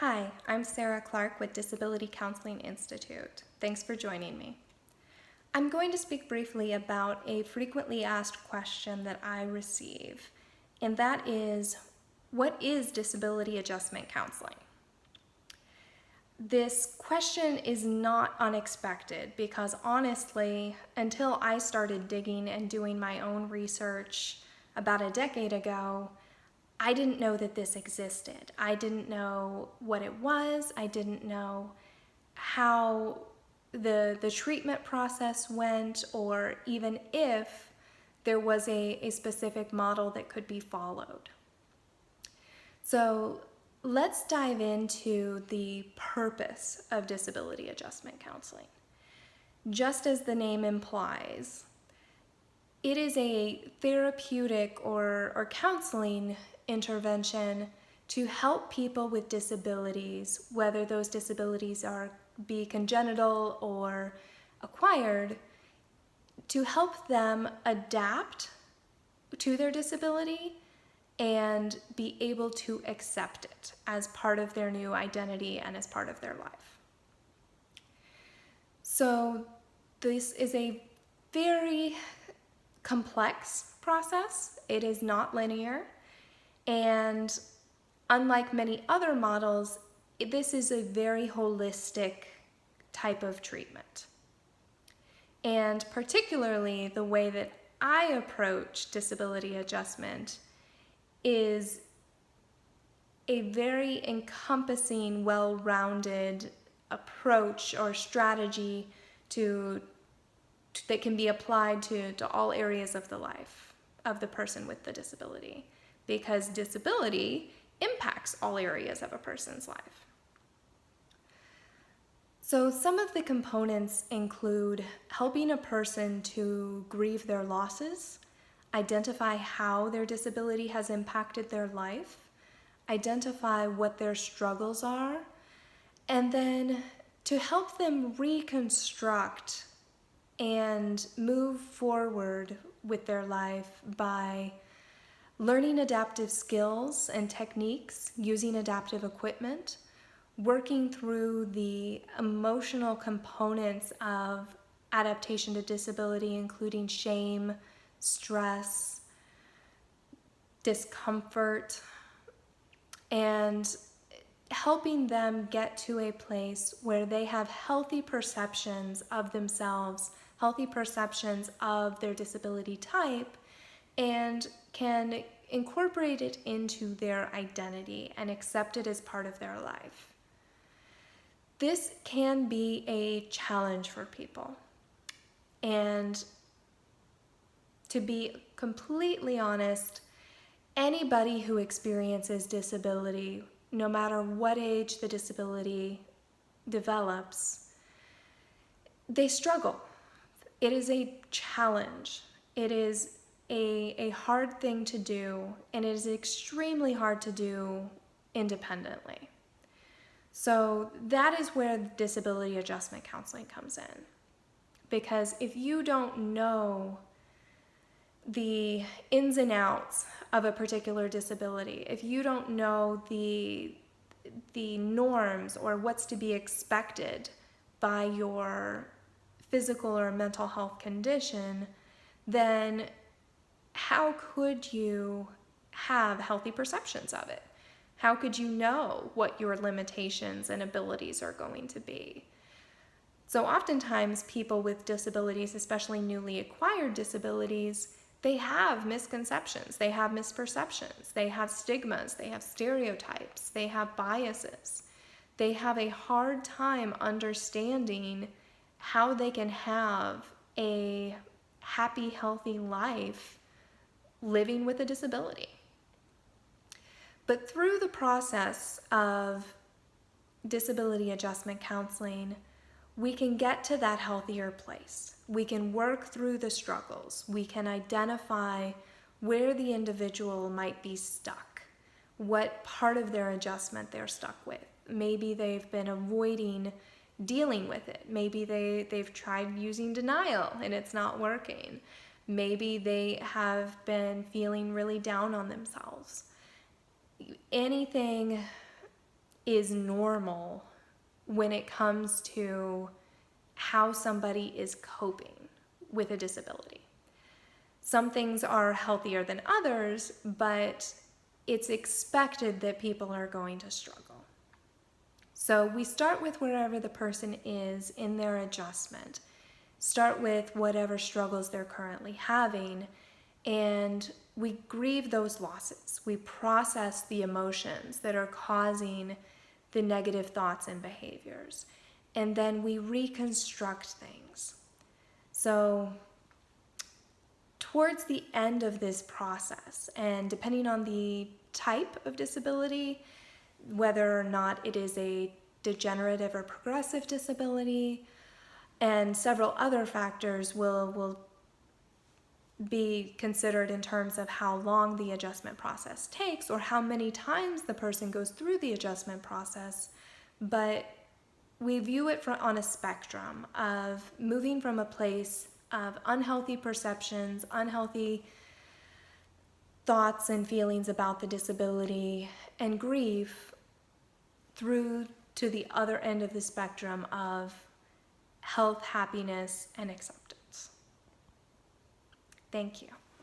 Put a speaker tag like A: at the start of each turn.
A: Hi, I'm Sarah Clark with Disability Counseling Institute. Thanks for joining me. I'm going to speak briefly about a frequently asked question that I receive, and that is, what is disability adjustment counseling? This question is not unexpected because honestly, until I started digging and doing my own research about a decade ago, I didn't know that this existed. I didn't know what it was. I didn't know how the treatment process went, or even if there was a specific model that could be followed. So let's dive into the purpose of disability adjustment counseling. Just as the name implies, it is a therapeutic or counseling intervention to help people with disabilities, whether those disabilities be congenital or acquired, to help them adapt to their disability and be able to accept it as part of their new identity and as part of their life. So this is a very complex process. It is not linear, and unlike many other models, this is a very holistic type of treatment. And particularly the way that I approach disability adjustment is a very encompassing, well-rounded approach or strategy that can be applied to all areas of the life of the person with the disability, because disability impacts all areas of a person's life. So some of the components include helping a person to grieve their losses, identify how their disability has impacted their life, identify what their struggles are, and then to help them reconstruct and move forward with their life by learning adaptive skills and techniques, using adaptive equipment, working through the emotional components of adaptation to disability, including shame, stress, discomfort, and helping them get to a place where they have healthy perceptions of themselves, healthy perceptions of their disability type, and can incorporate it into their identity and accept it as part of their life. This can be a challenge for people. And to be completely honest, anybody who experiences disability, no matter what age the disability develops, they struggle. It is a challenge. It is a hard thing to do, and it is extremely hard to do independently. So that is where disability adjustment counseling comes in. Because if you don't know the ins and outs of a particular disability, if you don't know the norms or what's to be expected by your physical or mental health condition, then how could you have healthy perceptions of it? How could you know what your limitations and abilities are going to be? So oftentimes people with disabilities, especially newly acquired disabilities, they have misconceptions, they have misperceptions, they have stigmas, they have stereotypes, they have biases. They have a hard time understanding how they can have a happy, healthy life living with a disability. But through the process of disability adjustment counseling, we can get to that healthier place. We can work through the struggles. We can identify where the individual might be stuck, what part of their adjustment they're stuck with. Maybe they've been avoiding dealing with it. Maybe they've tried using denial and it's not working. Maybe they have been feeling really down on themselves. Anything is normal when it comes to how somebody is coping with a disability. Some things are healthier than others, but it's expected that people are going to struggle. So we start with wherever the person is in their adjustment. Start with whatever struggles they're currently having, and we grieve those losses. We process the emotions that are causing the negative thoughts and behaviors, and then we reconstruct things. So towards the end of this process, and depending on the type of disability, whether or not it is a degenerative or progressive disability, and several other factors will be considered in terms of how long the adjustment process takes or how many times the person goes through the adjustment process. But we view it on a spectrum of moving from a place of unhealthy perceptions, unhealthy thoughts and feelings about the disability and grief, through to the other end of the spectrum of health, happiness, and acceptance. Thank you.